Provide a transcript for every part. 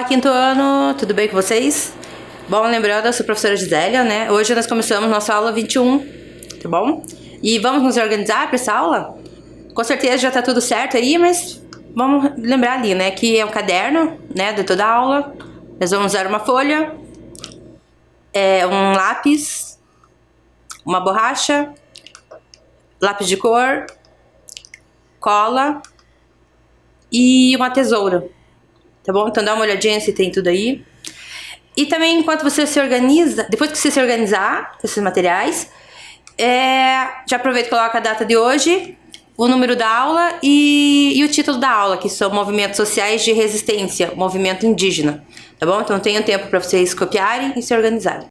Olá, quinto ano, tudo bem com vocês? Bom, lembrando, eu sou a professora Gisélia, né? Hoje nós começamos nossa aula 21, tá bom? E vamos nos organizar para essa aula? Com certeza já tá tudo certo aí, mas vamos lembrar ali, né? Que é um caderno, né, de toda a aula. Nós vamos usar uma folha, um lápis, uma borracha, lápis de cor, cola e uma tesoura. Tá bom? Então dá uma olhadinha se tem tudo aí. E também enquanto você se organiza, depois que você se organizar com esses materiais, já aproveita e coloca a data de hoje, o número da aula e o título da aula, que são Movimentos Sociais de Resistência, Movimento Indígena. Tá bom? Então tenham tempo para vocês copiarem e se organizarem.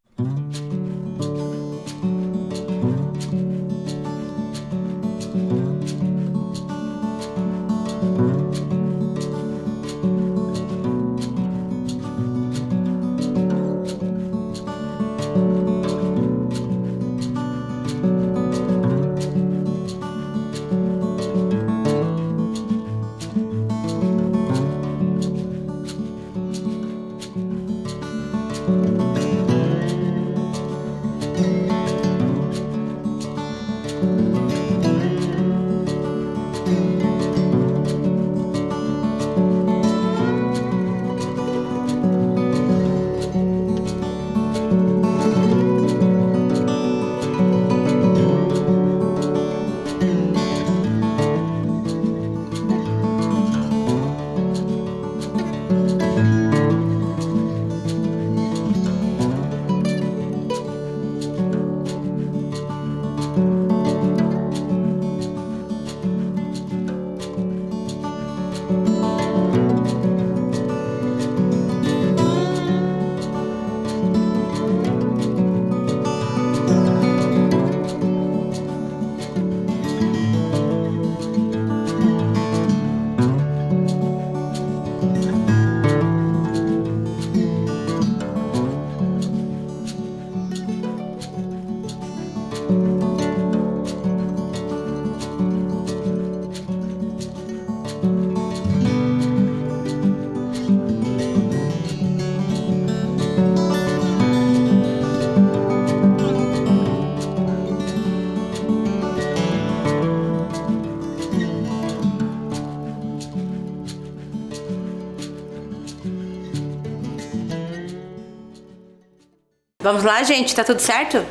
Vamos lá, gente? Tá tudo certo?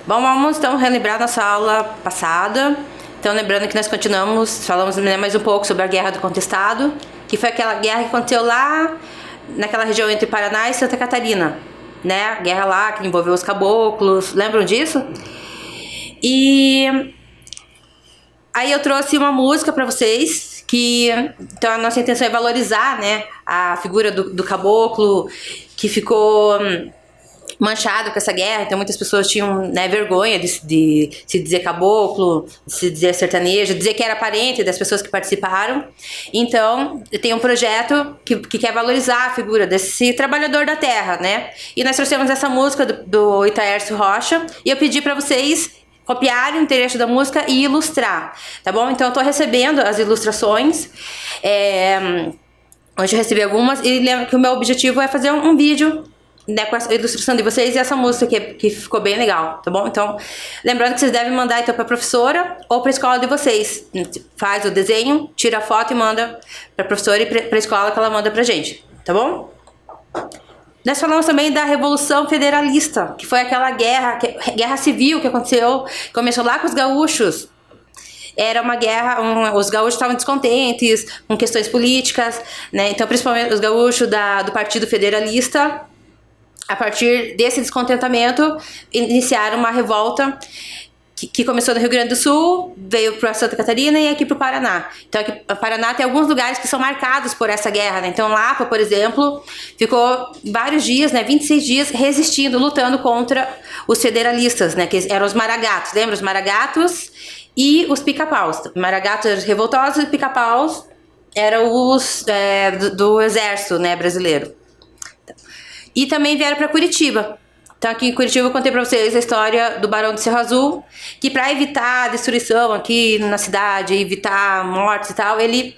Bom, vamos então relembrar nossa aula passada. Então, lembrando que nós continuamos, falamos mais um pouco sobre a Guerra do Contestado, que foi aquela guerra que aconteceu lá naquela região entre Paraná e Santa Catarina, né? A guerra lá que envolveu os caboclos, lembram disso? E aí eu trouxe uma música para vocês, então a nossa intenção é valorizar, né, a figura do caboclo, que ficou manchado com essa guerra. Então muitas pessoas tinham, né, vergonha de se dizer caboclo, de se dizer sertanejo, dizer que era parente das pessoas que participaram. Então tem um projeto que quer valorizar a figura desse trabalhador da terra, né? E nós trouxemos essa música do Itaércio Rocha, e eu pedi para vocês copiarem um trecho da música e ilustrar, tá bom? Então eu tô recebendo as ilustrações, hoje eu recebi algumas, e lembro que o meu objetivo é fazer um vídeo, né, com a ilustração de vocês e essa música que ficou bem legal, tá bom? Então, lembrando que vocês devem mandar então pra professora ou pra escola de vocês. Faz o desenho, tira a foto e manda pra professora e pra escola, que ela manda pra gente, tá bom? Nós falamos também da Revolução Federalista, que foi aquela guerra civil que aconteceu, começou lá com os gaúchos. Era uma guerra, os gaúchos estavam descontentes com questões políticas, né? Então, principalmente os gaúchos do Partido Federalista, a partir desse descontentamento, iniciaram uma revolta que começou no Rio Grande do Sul, veio para Santa Catarina e aqui para o Paraná. Então, aqui no Paraná tem alguns lugares que são marcados por essa guerra, né? Então, Lapa, por exemplo, ficou vários dias, né, 26 dias, resistindo, lutando contra os federalistas, né, que eram os maragatos. Lembra? Os maragatos e os pica-paus. Maragatos eram os revoltosos e pica-paus eram os do exército, né, brasileiro. E também vieram para Curitiba. Então aqui em Curitiba eu contei para vocês a história do Barão de Cerro Azul, que para evitar a destruição aqui na cidade, evitar mortes e tal, ele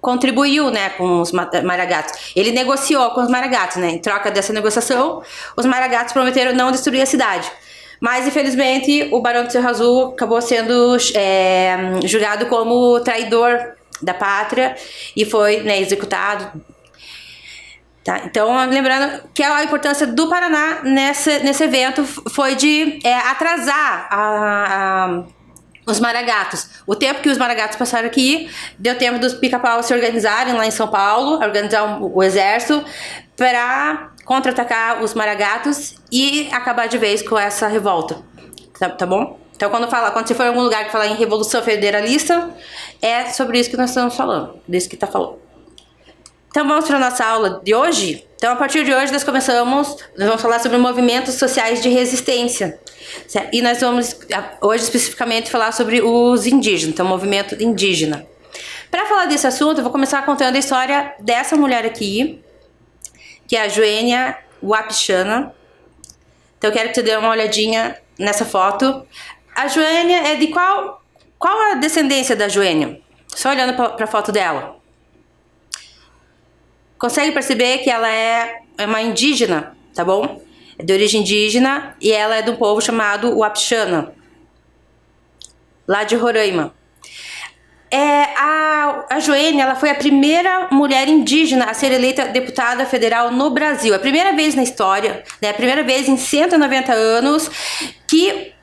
contribuiu, né, com os Maragatos. Ele negociou com os Maragatos, né? Em troca dessa negociação, os Maragatos prometeram não destruir a cidade. Mas, infelizmente, o Barão de Cerro Azul acabou sendo julgado como traidor da pátria e foi, né, executado. Tá? Então, lembrando que a importância do Paraná nesse evento foi de atrasar os Maragatos. O tempo que os Maragatos passaram aqui, deu tempo dos Pica-Pau se organizarem lá em São Paulo, organizar o exército para contra-atacar os Maragatos e acabar de vez com essa revolta. Tá bom? Então, quando você for em algum lugar que fala em Revolução Federalista, é sobre isso que nós estamos falando, disso que está falando. Então, vamos para a nossa aula de hoje. Então, a partir de hoje, nós vamos falar sobre movimentos sociais de resistência. Certo? E nós vamos, hoje, especificamente, falar sobre os indígenas, então, movimento indígena. Para falar desse assunto, eu vou começar contando a história dessa mulher aqui, que é a Joênia Wapichana. Então, eu quero que você dê uma olhadinha nessa foto. A Joênia é de qual a descendência da Joênia? Só olhando para a foto dela. Consegue perceber que ela é uma indígena, tá bom? É de origem indígena e ela é de um povo chamado Wapichana, lá de Roraima. A Joênia, ela foi a primeira mulher indígena a ser eleita deputada federal no Brasil. É a primeira vez na história, né? A primeira vez em 190 anos que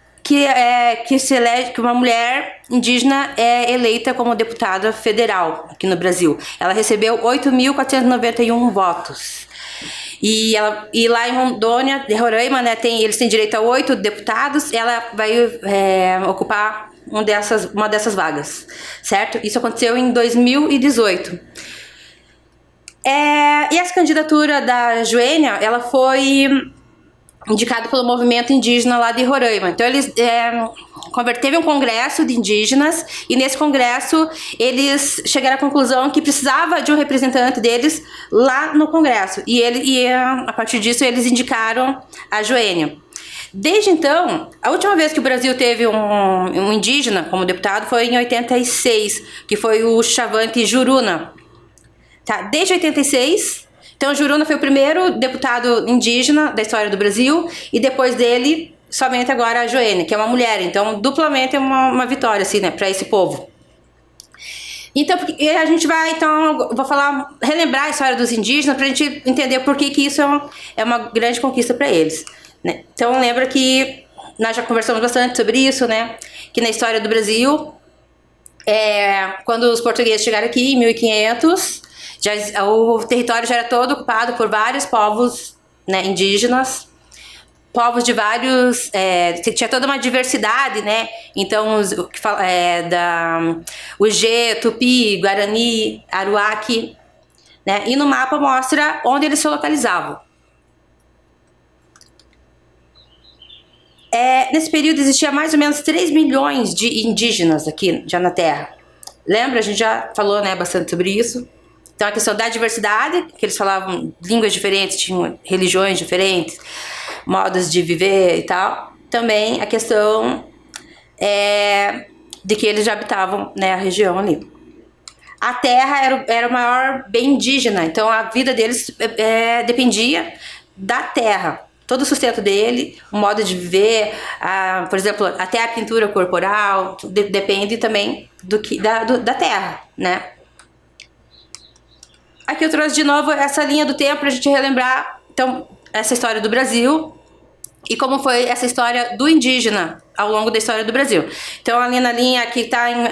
uma mulher indígena é eleita como deputada federal aqui no Brasil. Ela recebeu 8.491 votos. E lá em Rondônia, de Roraima, né, eles têm direito a 8 deputados. Ela vai ocupar uma dessas vagas, certo? Isso aconteceu em 2018. E essa candidatura da Joênia, ela foi indicado pelo movimento indígena lá de Roraima. Então, teve um congresso de indígenas e nesse congresso eles chegaram à conclusão que precisava de um representante deles lá no congresso. E a partir disso, eles indicaram a Joênia. Desde então, a última vez que o Brasil teve um indígena como deputado foi em 86, que foi o Chavante Juruna. Tá? Desde 86... Então, o Juruna foi o primeiro deputado indígena da história do Brasil e depois dele, somente agora a Joênia, que é uma mulher. Então, duplamente é uma vitória, assim, né, para esse povo. Então, a gente vai, vou relembrar a história dos indígenas para a gente entender por que isso é uma grande conquista para eles, né? Então, lembra que nós já conversamos bastante sobre isso, né? Que na história do Brasil, quando os portugueses chegaram aqui em 1500... o território já era todo ocupado por vários povos, né, indígenas, povos de vários, tinha toda uma diversidade, né? Então o G, Tupi, Guarani, Aruaque, né? E no mapa mostra onde eles se localizavam. Nesse período existia mais ou menos 3 milhões de indígenas aqui já na Terra. Lembra? A gente já falou, né, bastante sobre isso. Então, a questão da diversidade, que eles falavam línguas diferentes, tinham religiões diferentes, modos de viver e tal. Também a questão de que eles já habitavam, né, a região ali. A terra era o maior bem indígena, então a vida deles dependia da terra. Todo o sustento dele, o modo de viver, por exemplo, até a pintura corporal, depende também da terra, né? Aqui eu trouxe de novo essa linha do tempo para a gente relembrar, então, essa história do Brasil e como foi essa história do indígena ao longo da história do Brasil. Então, ali na linha que está em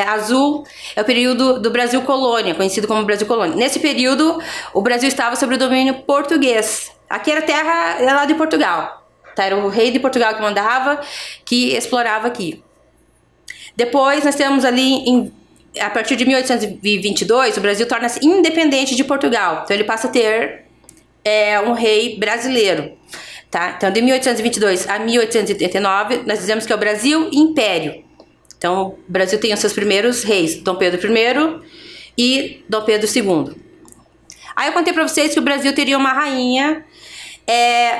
azul é o período do Brasil Colônia, conhecido como Brasil Colônia. Nesse período, o Brasil estava sob o domínio português. Aqui era terra lá de Portugal. Tá? Era o rei de Portugal que mandava, que explorava aqui. Depois, nós temos ali a partir de 1822, o Brasil torna-se independente de Portugal. Então, ele passa a ter um rei brasileiro. Tá? Então, de 1822 a 1889, nós dizemos que é o Brasil Império. Então, o Brasil tem os seus primeiros reis, Dom Pedro I e Dom Pedro II. Aí eu contei para vocês que o Brasil teria uma rainha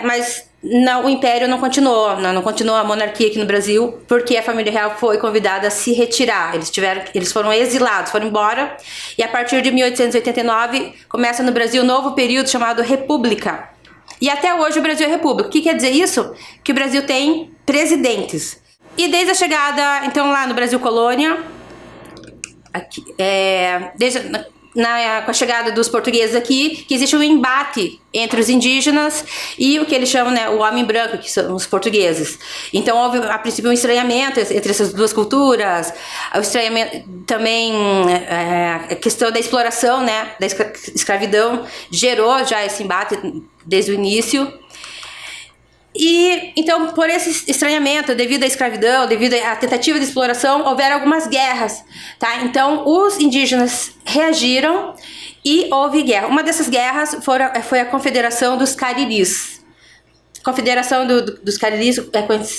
Mas não, o Império não continuou, não continuou a monarquia aqui no Brasil, porque a família real foi convidada a se retirar. Eles foram exilados, foram embora, e a partir de 1889 começa no Brasil um novo período chamado República. E até hoje o Brasil é república. O que quer dizer isso? Que o Brasil tem presidentes. E desde a chegada, então, lá no Brasil Colônia, aqui, com a chegada dos portugueses aqui, que existe um embate entre os indígenas e o que eles chamam, né, o homem branco, que são os portugueses. Então houve a princípio um estranhamento entre essas duas culturas, o estranhamento também, a questão da exploração, né, da escravidão gerou já esse embate desde o início. E então, por esse estranhamento, devido à escravidão, devido à tentativa de exploração, houveram algumas guerras, tá? Então, os indígenas reagiram e houve guerra. Uma dessas guerras foi a Confederação dos Cariris. A Confederação dos Cariris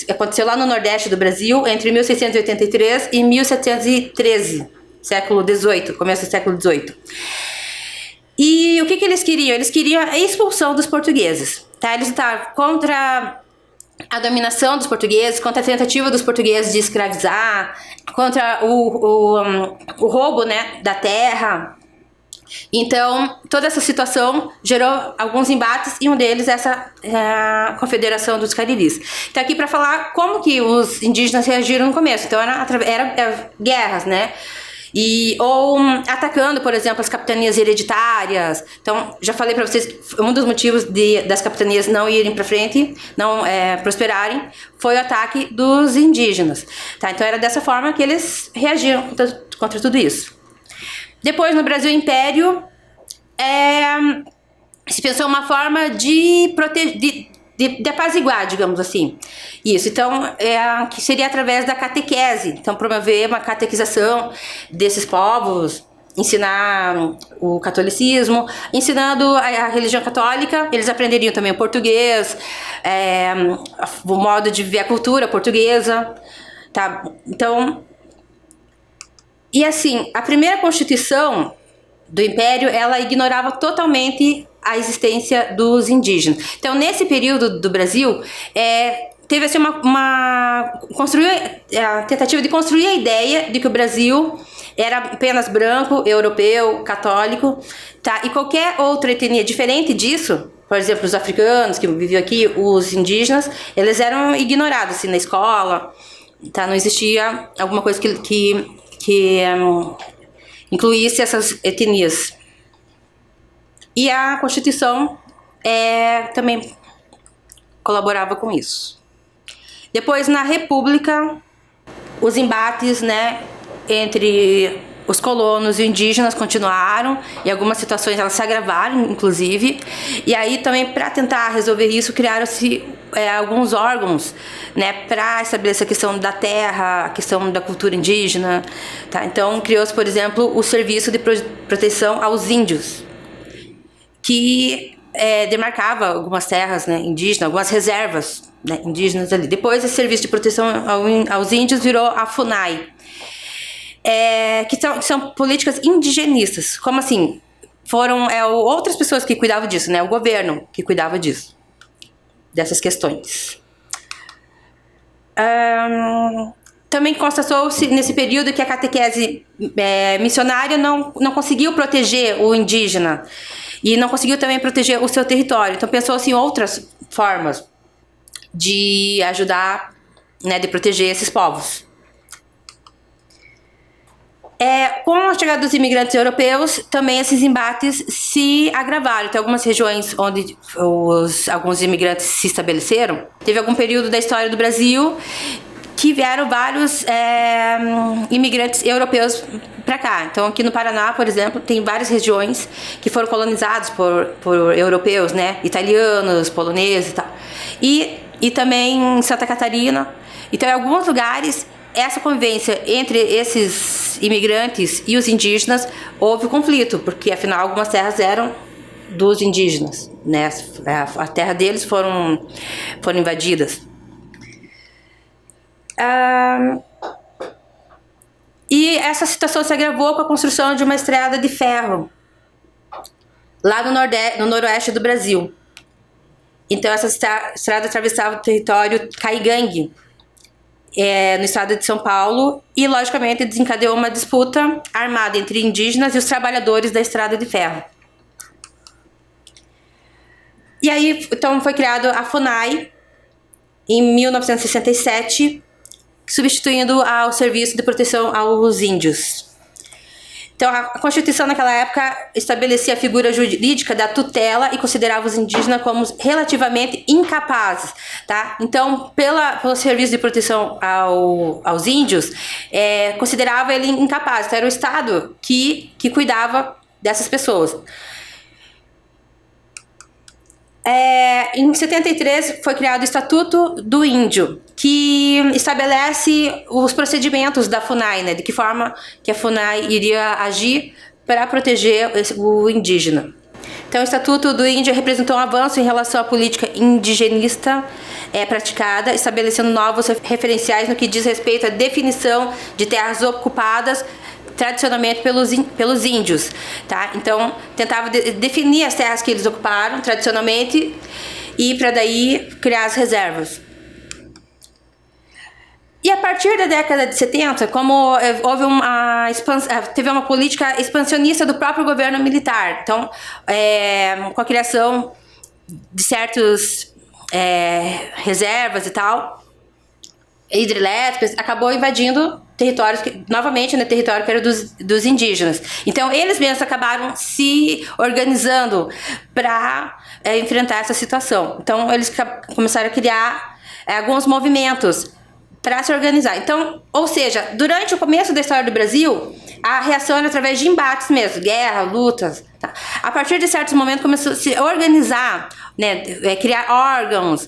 aconteceu lá no Nordeste do Brasil entre 1683 e 1713, século XVIII, começo do século XVIII. E o que eles queriam? Eles queriam a expulsão dos portugueses. Tá? Eles estavam contra a dominação dos portugueses, contra a tentativa dos portugueses de escravizar, contra o roubo, né, da terra. Então, toda essa situação gerou alguns embates, e um deles é a Confederação dos Cariris. Então, aqui para falar como que os indígenas reagiram no começo. Então, era guerras, né? Ou atacando, por exemplo, as capitanias hereditárias. Então, já falei para vocês, um dos motivos das capitanias não irem para frente, não prosperarem, foi o ataque dos indígenas. Tá? Então, era dessa forma que eles reagiram contra tudo isso. Depois, no Brasil Império, se pensou uma forma de apaziguar, digamos assim. Isso, então, que seria através da catequese. Então, promover uma catequização desses povos, ensinar o catolicismo, ensinando a religião católica. Eles aprenderiam também o português, o modo de viver a cultura portuguesa. Tá? Então, e assim, a primeira Constituição do Império, ela ignorava totalmente a existência dos indígenas. Então, nesse período do Brasil, teve assim a tentativa de construir a ideia de que o Brasil era apenas branco, europeu, católico, tá? E qualquer outra etnia diferente disso, por exemplo, os africanos que viviam aqui, os indígenas, eles eram ignorados assim, na escola, tá? Não existia alguma coisa que incluísse essas etnias. E a Constituição também colaborava com isso. Depois, na República, os embates, né, entre os colonos e indígenas continuaram, e algumas situações elas se agravaram, inclusive. E aí também, para tentar resolver isso, criaram-se alguns órgãos, né, para estabelecer a questão da terra, a questão da cultura indígena. Tá? Então, criou-se, por exemplo, o Serviço de Proteção aos Índios, que demarcava algumas terras, né, indígenas, algumas reservas, né, indígenas ali. Depois, esse Serviço de Proteção aos Índios virou a FUNAI, que são políticas indigenistas. Como assim? Foram outras pessoas que cuidavam disso, né? O governo que cuidava disso, dessas questões. Também constatou-se nesse período que a catequese missionária não conseguiu proteger o indígena e não conseguiu também proteger o seu território. Então pensou-se em outras formas de ajudar, né, de proteger esses povos. Com a chegada dos imigrantes europeus, também esses embates se agravaram. Tem algumas regiões onde alguns imigrantes se estabeleceram. Teve algum período da história do Brasil que vieram vários imigrantes europeus para cá. Então, aqui no Paraná, por exemplo, tem várias regiões que foram colonizadas por europeus, né? Italianos, poloneses e tal. E também em Santa Catarina. Então, em alguns lugares, essa convivência entre esses imigrantes e os indígenas houve conflito, porque afinal algumas terras eram dos indígenas, né? A terra deles foram invadidas. E essa situação se agravou com a construção de uma estrada de ferro lá no noroeste do Brasil. Então essa estrada atravessava o território Caigangue, no estado de São Paulo, e logicamente desencadeou uma disputa armada entre indígenas e os trabalhadores da estrada de ferro. E aí, então, foi criado a FUNAI em 1967, substituindo ao Serviço de Proteção aos Índios. Então, a Constituição naquela época estabelecia a figura jurídica da tutela e considerava os indígenas como relativamente incapazes, tá? Então, pelo Serviço de Proteção aos Índios, considerava ele incapaz. Então, era o Estado que cuidava dessas pessoas. Em 73 foi criado o Estatuto do Índio, que estabelece os procedimentos da FUNAI, né, de que forma que a FUNAI iria agir para proteger o indígena. Então, o Estatuto do Índio representou um avanço em relação à política indigenista praticada, estabelecendo novos referenciais no que diz respeito à definição de terras ocupadas tradicionalmente pelos índios, tá? Então, tentava definir as terras que eles ocuparam tradicionalmente e para daí criar as reservas. E a partir da década de 70, como houve teve uma política expansionista do próprio governo militar, então, com a criação de certas reservas e tal, hidrelétricas, acabou invadindo territórios, novamente, né, território que era dos indígenas. Então, eles mesmos acabaram se organizando para enfrentar essa situação. Então, eles começaram a criar alguns movimentos para se organizar. Então, ou seja, durante o começo da história do Brasil, a reação era através de embates mesmo, guerra, lutas. Tá? A partir de certos momentos começou a se organizar, né, criar órgãos,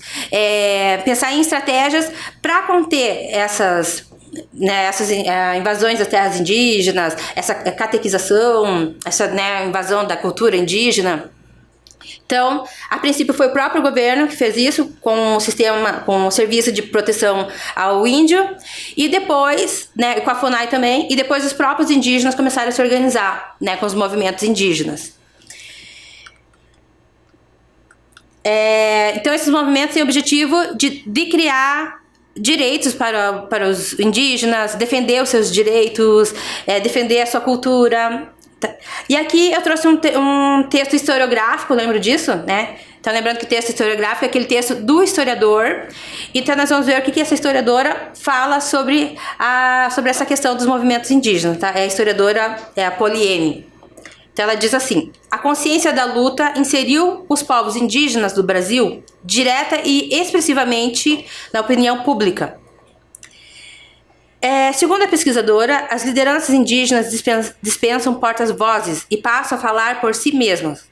pensar em estratégias para conter essas invasões das terras indígenas, essa catequização, essa, né, invasão da cultura indígena. Então, a princípio foi o próprio governo que fez isso com o Serviço de Proteção ao Índio, e depois, né, com a FUNAI também, e depois os próprios indígenas começaram a se organizar, né, com os movimentos indígenas. Então, esses movimentos têm o objetivo de criar direitos para os indígenas, defender os seus direitos, defender a sua cultura. E aqui eu trouxe um texto historiográfico, lembro disso, né? Então, lembrando que o texto historiográfico é aquele texto do historiador. Então, nós vamos ver o que essa historiadora fala sobre essa questão dos movimentos indígenas, tá? A historiadora é a Poliene. Então, ela diz assim: a consciência da luta inseriu os povos indígenas do Brasil direta e expressivamente na opinião pública. Segundo a pesquisadora, as lideranças indígenas dispensam porta-vozes e passam a falar por si mesmas.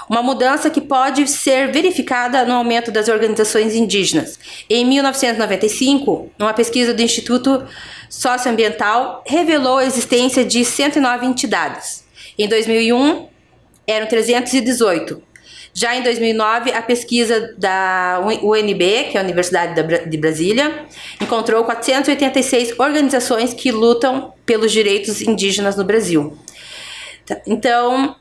Uma mudança que pode ser verificada no aumento das organizações indígenas. Em 1995, uma pesquisa do Instituto Socioambiental revelou a existência de 109 entidades. Em 2001, eram 318. Já em 2009, a pesquisa da UNB, que é a Universidade de Brasília, encontrou 486 organizações que lutam pelos direitos indígenas no Brasil. Então,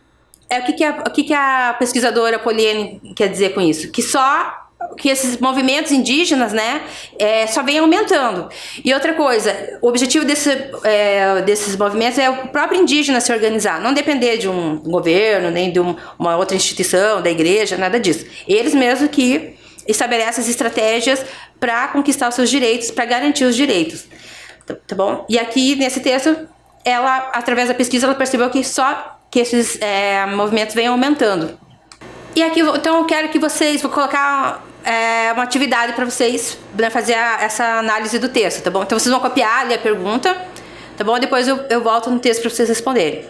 o que a pesquisadora Poliene quer dizer com isso? Que esses movimentos indígenas, né, só vem aumentando. E outra coisa, o objetivo desses movimentos é o próprio indígena se organizar, não depender de um governo, nem de uma outra instituição, da igreja, nada disso. Eles mesmos que estabelecem as estratégias para conquistar os seus direitos, para garantir os direitos. Tá bom? E aqui, nesse texto, ela, através da pesquisa, ela percebeu que esses movimentos vêm aumentando. E aqui, então, eu quero que vocês, vou colocar uma atividade para vocês, né, fazer essa análise do texto, tá bom? Então, vocês vão copiar ali a pergunta, tá bom? Depois eu volto no texto para vocês responderem.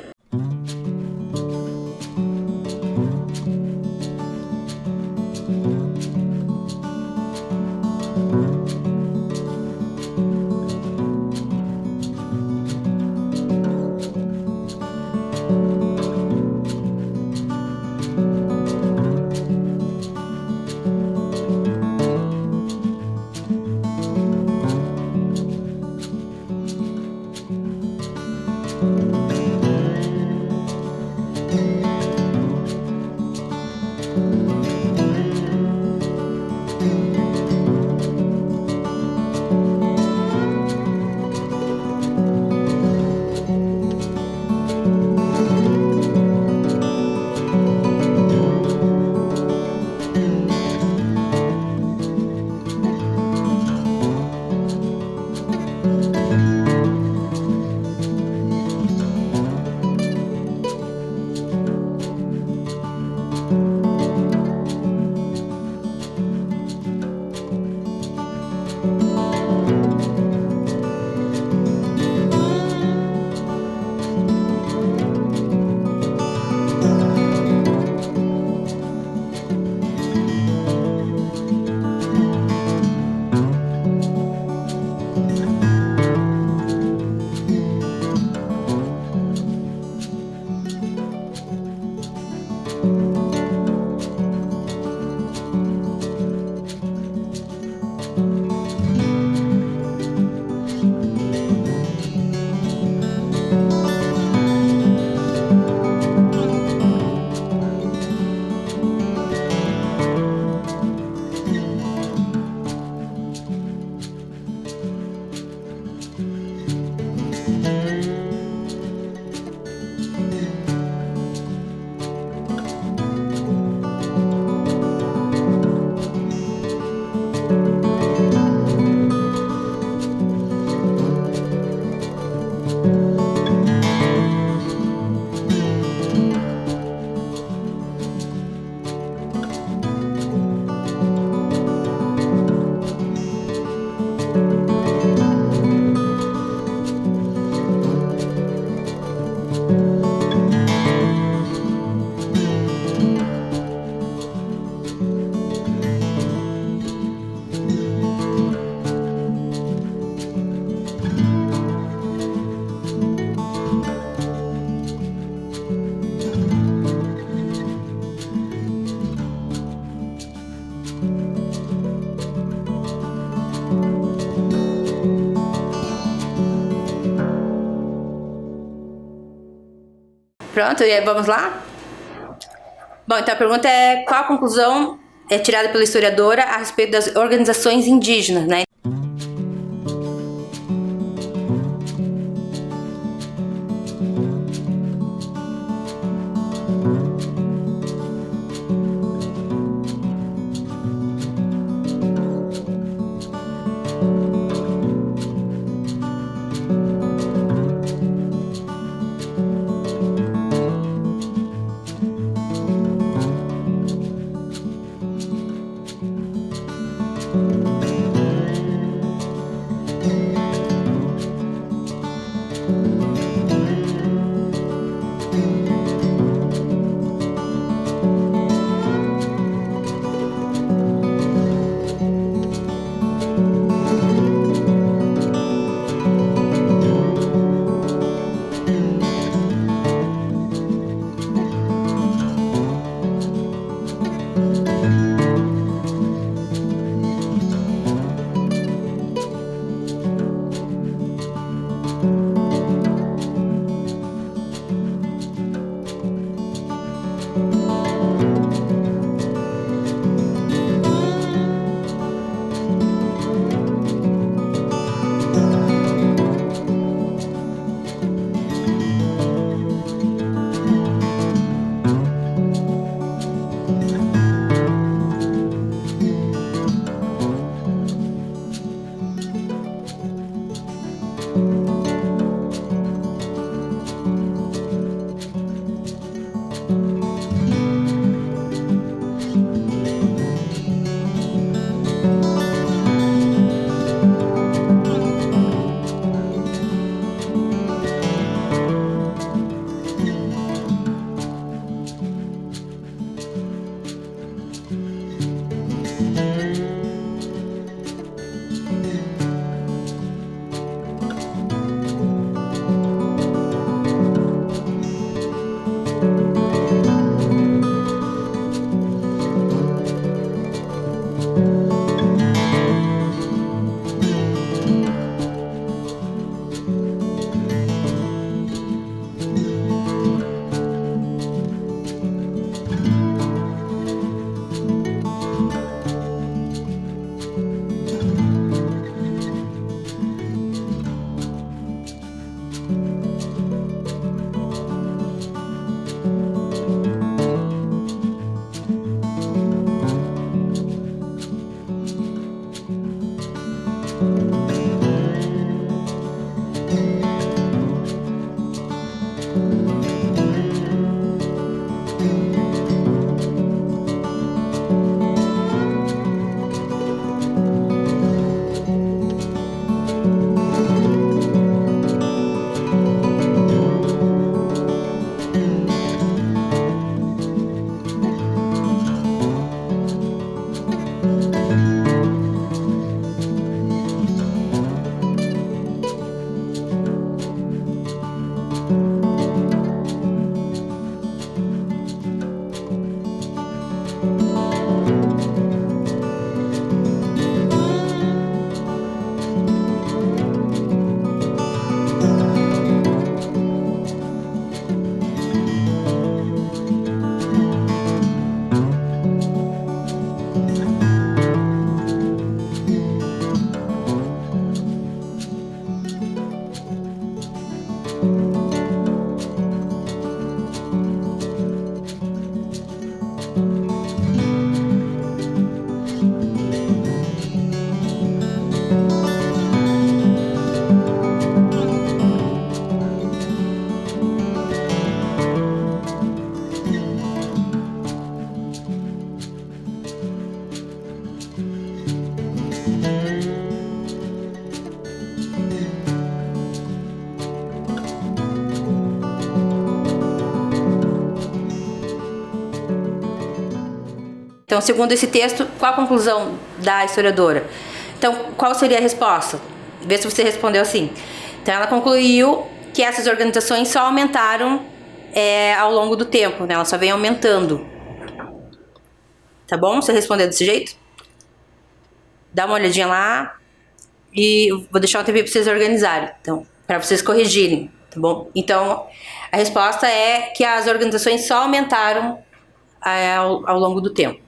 Pronto, e aí vamos lá? Bom, então a pergunta é: qual a conclusão é tirada pela historiadora a respeito das organizações indígenas, né? Então, segundo esse texto, qual a conclusão da historiadora? Então, qual seria a resposta? Vê se você respondeu assim. Então, ela concluiu que essas organizações só aumentaram ao longo do tempo, né? Elas só vêm aumentando. Tá bom? Você respondeu desse jeito? Dá uma olhadinha lá e vou deixar um tempinho para vocês organizarem, então, para vocês corrigirem, tá tá bom? Então, a resposta é que as organizações só aumentaram ao longo do tempo.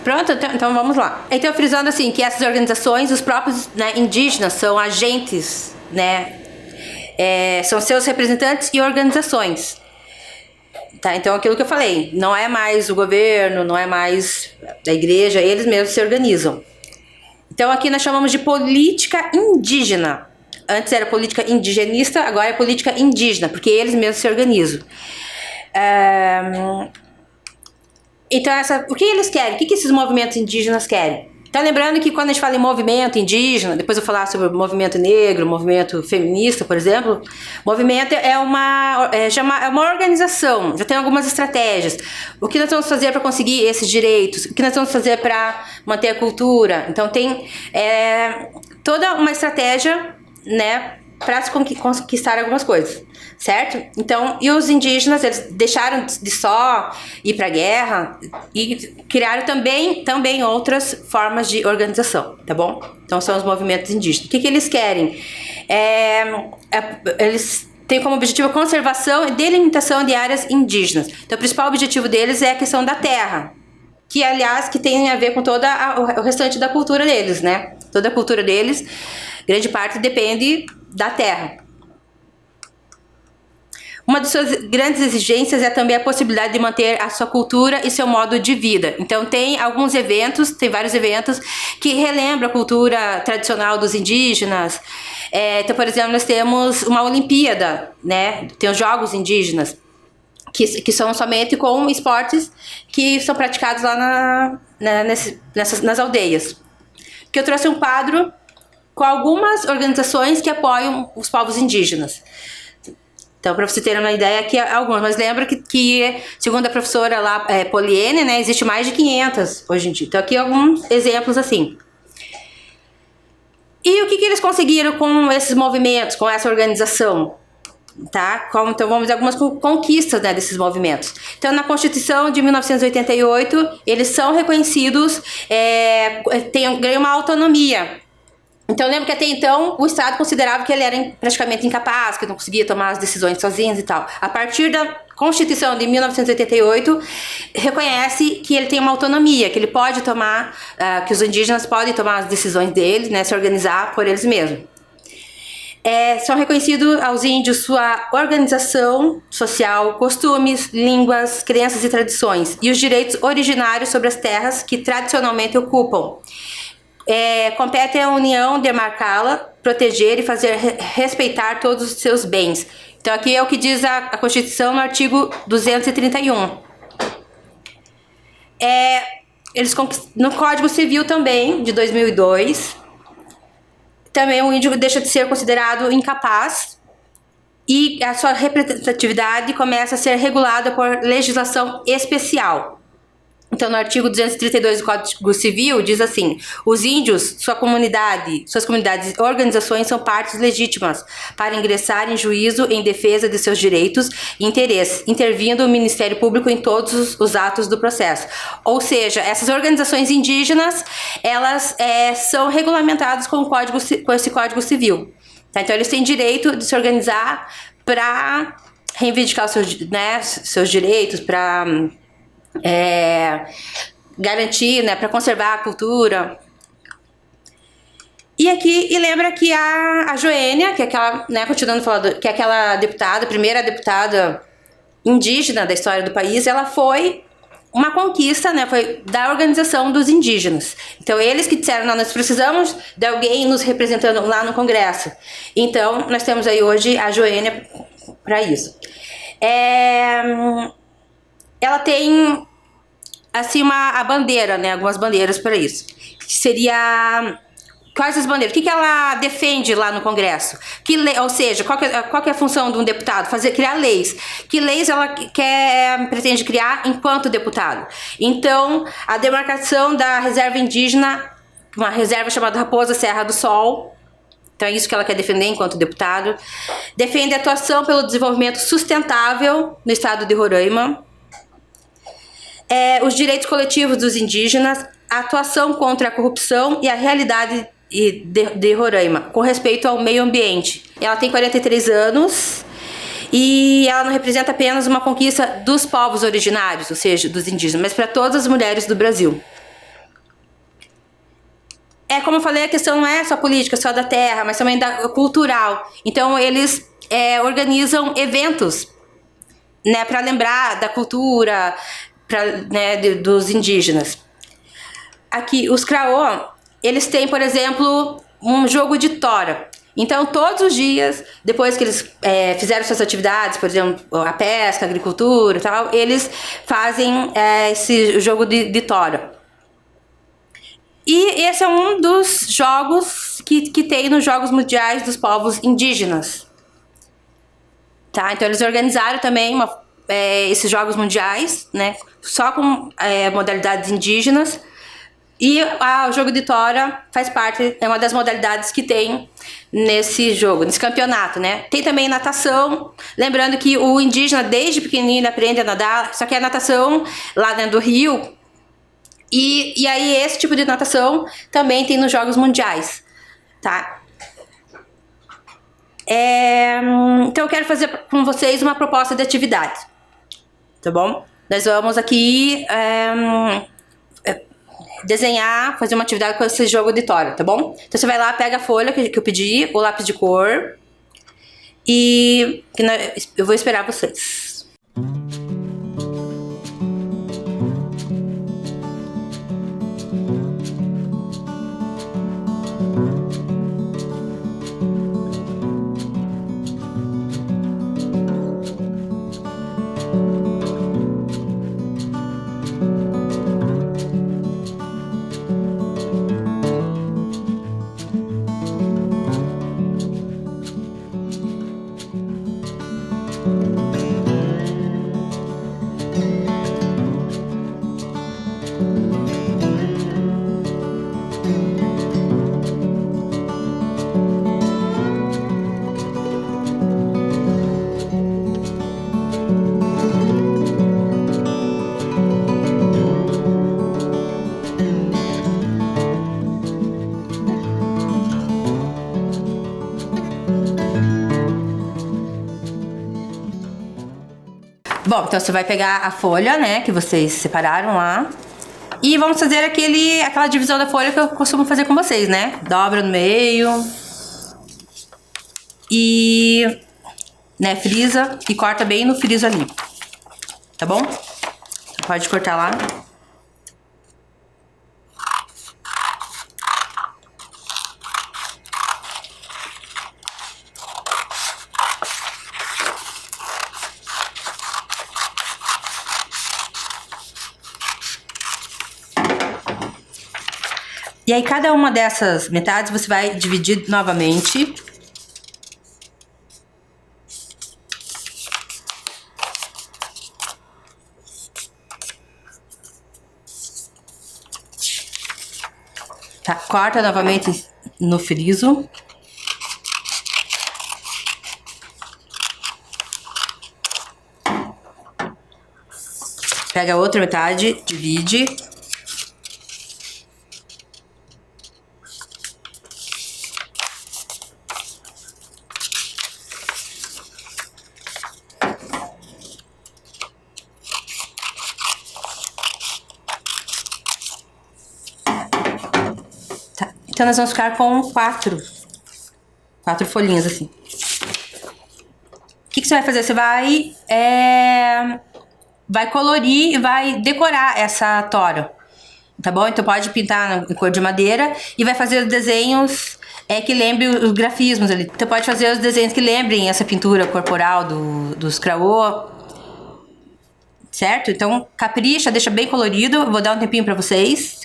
Pronto, então vamos lá. Então, frisando assim, que essas organizações, os próprios, né, indígenas são agentes, né, são seus representantes e organizações. Tá, então, aquilo que eu falei, não é mais o governo, não é mais a igreja, eles mesmos se organizam. Então, aqui nós chamamos de política indígena. Antes era política indigenista, agora é política indígena, porque eles mesmos se organizam. Então, o que eles querem? O que esses movimentos indígenas querem? Então, lembrando que quando a gente fala em movimento indígena, depois eu vou falar sobre o movimento negro, movimento feminista, por exemplo, movimento é uma organização, já tem algumas estratégias. O que nós vamos fazer para conseguir esses direitos? O que nós vamos fazer para manter a cultura? Então, tem toda uma estratégia, né, para se conquistar algumas coisas, certo? Então, e os indígenas, eles deixaram de só ir para a guerra e criaram também outras formas de organização, tá bom? Então, são os movimentos indígenas. O que eles querem? Eles têm como objetivo a conservação e delimitação de áreas indígenas. Então, o principal objetivo deles é a questão da terra, que, aliás, que tem a ver com toda o restante da cultura deles, né? Toda a cultura deles, grande parte depende da terra. Uma de suas grandes exigências é também a possibilidade de manter a sua cultura e seu modo de vida. Então tem vários eventos que relembram a cultura tradicional dos indígenas. Então, por exemplo, nós temos uma Olimpíada, né? Tem os Jogos Indígenas, que são somente com esportes que são praticados lá nas aldeias. Que eu trouxe um quadro com algumas organizações que apoiam os povos indígenas. Então, para você ter uma ideia, aqui algumas, mas lembra que segundo a professora lá, Poliene, né, existe mais de 500 hoje em dia. Então, aqui alguns exemplos assim. E o que eles conseguiram com esses movimentos, com essa organização? Tá? Então, vamos ver algumas conquistas, né, desses movimentos. Então, na Constituição de 1988, eles são reconhecidos, ganham uma autonomia. Então, lembra que até então o Estado considerava que ele era praticamente incapaz, que não conseguia tomar as decisões sozinho e tal. A partir da Constituição de 1988, reconhece que ele tem uma autonomia, que ele pode tomar, que os indígenas podem tomar as decisões deles, né, se organizar por eles mesmos. São reconhecidos aos índios sua organização social, costumes, línguas, crenças e tradições, e os direitos originários sobre as terras que tradicionalmente ocupam. Compete à União demarcá-la, proteger e fazer respeitar todos os seus bens. Então aqui é o que diz a Constituição no artigo 231. No Código Civil também, de 2002, também o índio deixa de ser considerado incapaz e a sua representatividade começa a ser regulada por legislação especial. Então, no artigo 232 do Código Civil, diz assim: os índios, suas comunidades e organizações são partes legítimas para ingressar em juízo em defesa de seus direitos e interesses, intervindo o Ministério Público em todos os atos do processo. Ou seja, essas organizações indígenas, elas são regulamentadas com esse Código Civil. Tá? Então, eles têm direito de se organizar para reivindicar seus direitos, para garantir, né, para conservar a cultura. E lembra que a Joênia, que é aquela, né, continuando falando, que é aquela deputada, primeira deputada indígena da história do país, ela foi uma conquista, né, foi da organização dos indígenas. Então, eles que disseram: não, nós precisamos de alguém nos representando lá no Congresso. Então, nós temos aí hoje a Joênia para isso. Ela tem, assim, a bandeira, né? Algumas bandeiras para isso. Seria... Quais as bandeiras? O que ela defende lá no Congresso? Ou seja, qual que é a função de um deputado? Criar leis. Que leis ela pretende criar enquanto deputado? Então, a demarcação da reserva indígena, uma reserva chamada Raposa Serra do Sol. Então, é isso que ela quer defender enquanto deputado. Defende a atuação pelo desenvolvimento sustentável no estado de Roraima. Os direitos coletivos dos indígenas, a atuação contra a corrupção e a realidade de Roraima, com respeito ao meio ambiente. Ela tem 43 anos e ela não representa apenas uma conquista dos povos originários, ou seja, dos indígenas, mas para todas as mulheres do Brasil. Como eu falei, a questão não é só política, só da terra, mas também cultural. Então, eles organizam eventos, né, para lembrar da cultura, né, dos indígenas. Aqui, os Craô, eles têm, por exemplo, um jogo de tora. Então, todos os dias, depois que eles fizeram suas atividades, por exemplo, a pesca, a agricultura e tal, eles fazem esse jogo de tora. E esse é um dos jogos que tem nos Jogos Mundiais dos Povos Indígenas. Tá? Então, eles organizaram também esses Jogos Mundiais, né, só com modalidades indígenas. E o jogo de tora faz parte, é uma das modalidades que tem nesse jogo, nesse campeonato, né? Tem também natação, lembrando que o indígena desde pequenininho aprende a nadar, só que a natação lá dentro do rio. E aí esse tipo de natação também tem nos Jogos Mundiais, tá? Então eu quero fazer com vocês uma proposta de atividade, tá bom? Nós vamos aqui desenhar, fazer uma atividade com esse jogo de tora, tá bom? Então você vai lá, pega a folha que eu pedi, o lápis de cor e eu vou esperar vocês. Bom, então você vai pegar a folha, né, que vocês separaram lá. E vamos fazer aquela divisão da folha que eu costumo fazer com vocês, né? Dobra no meio. E, né, frisa e corta bem no friso ali. Tá bom? Pode cortar lá. E aí, cada uma dessas metades você vai dividir novamente. Tá, corta novamente no friso. Pega a outra metade, divide. Tá, então nós vamos ficar com quatro folhinhas assim. O que você vai fazer? Você vai colorir e vai decorar essa tora, tá bom? Então pode pintar em cor de madeira e vai fazer os desenhos que lembrem os grafismos ali. Então pode fazer os desenhos que lembrem essa pintura corporal dos craô, certo? Então capricha, deixa bem colorido. Vou dar um tempinho pra vocês.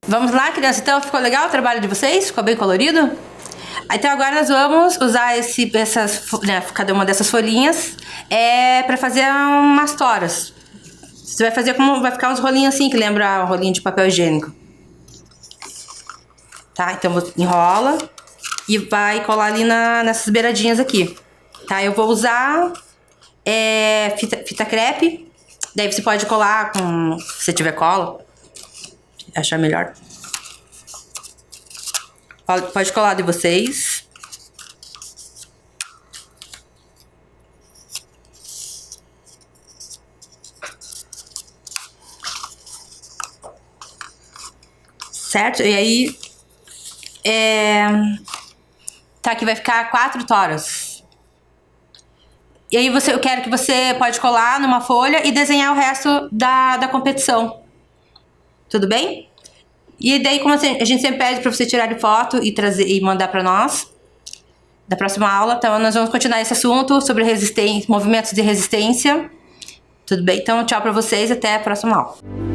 Vamos lá, criança? Então, ficou legal o trabalho de vocês? Ficou bem colorido? Então, agora nós vamos usar cada uma dessas folhinhas para fazer umas toras. Você vai fazer como... Vai ficar uns rolinhos assim, que lembra o rolinho de papel higiênico. Tá? Então, enrola e vai colar ali nessas beiradinhas aqui. Tá? Eu vou usar fita crepe. Daí você pode colar com... Se você tiver cola. Achar melhor. Pode colar de vocês. Certo? E aí... Tá, aqui vai ficar 4 toras. E aí eu quero que você pode colar numa folha e desenhar o resto da competição. Tudo bem? E daí, como a gente sempre pede pra você tirar de foto e trazer e mandar pra nós da próxima aula. Então, nós vamos continuar esse assunto sobre movimentos de resistência. Tudo bem? Então, tchau pra vocês, até a próxima aula.